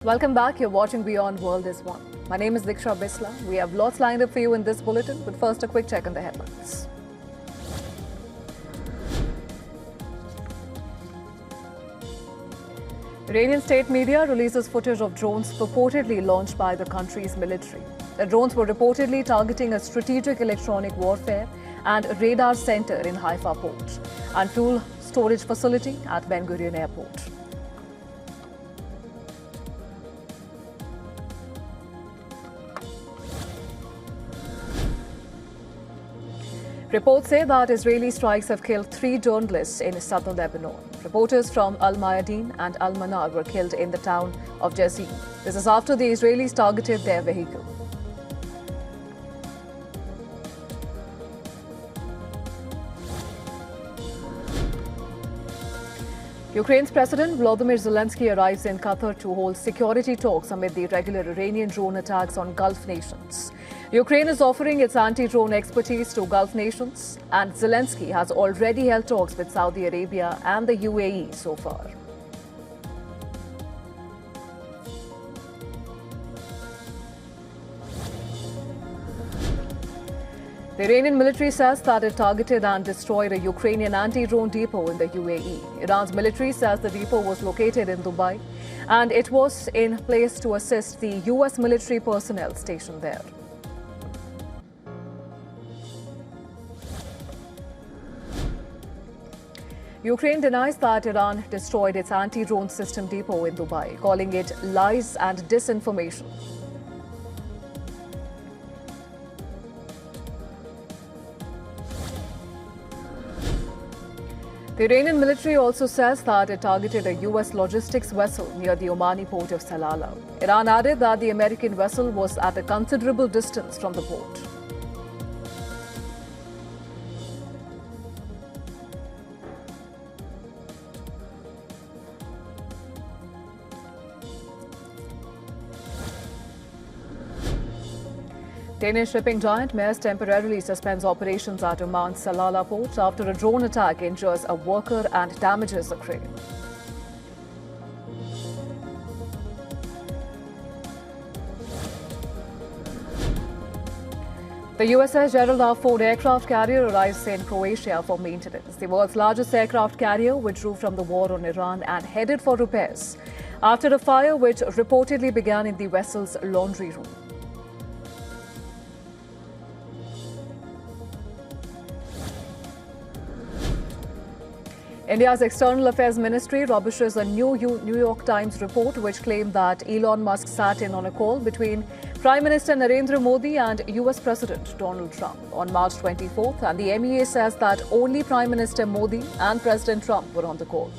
Welcome back. You're watching Beyond World is One. My name is Diksha Bisla. We have lots lined up for you in this bulletin, but first a quick check on the headlines. Iranian state media releases footage of drones purportedly launched by the country's military. The drones were reportedly targeting a strategic electronic warfare and radar center in Haifa port and fuel storage facility at Ben Gurion Airport. Reports say that Israeli strikes have killed 3 journalists in southern Lebanon. Reporters from Al Mayadeen and Al Manar were killed in the town of Jazim. This is after the Israelis targeted their vehicle. Ukraine's President Volodymyr Zelensky arrives in Qatar to hold security talks amid the irregular Iranian drone attacks on Gulf nations. Ukraine is offering its anti-drone expertise to Gulf nations, and Zelensky has already held talks with Saudi Arabia and the UAE so far. The Iranian military says that it targeted and destroyed a Ukrainian anti-drone depot in the UAE. Iran's military says the depot was located in Dubai and it was in place to assist the US military personnel stationed there. Ukraine denies that Iran destroyed its anti-drone system depot in Dubai, calling it lies and disinformation. The Iranian military also says that it targeted a US logistics vessel near the Omani port of Salalah. Iran added that the American vessel was at a considerable distance from the port. Danish shipping giant Maersk temporarily suspends operations at Oman's Salalah port after a drone attack injures a worker and damages a crane. The USS Gerald R. Ford aircraft carrier arrives in Croatia for maintenance. The world's largest aircraft carrier withdrew from the war on Iran and headed for repairs after a fire which reportedly began in the vessel's laundry room. India's External Affairs Ministry rubbishes a new New York Times report which claimed that Elon Musk sat in on a call between Prime Minister Narendra Modi and US President Donald Trump on March 24th, and the MEA says that only Prime Minister Modi and President Trump were on the call.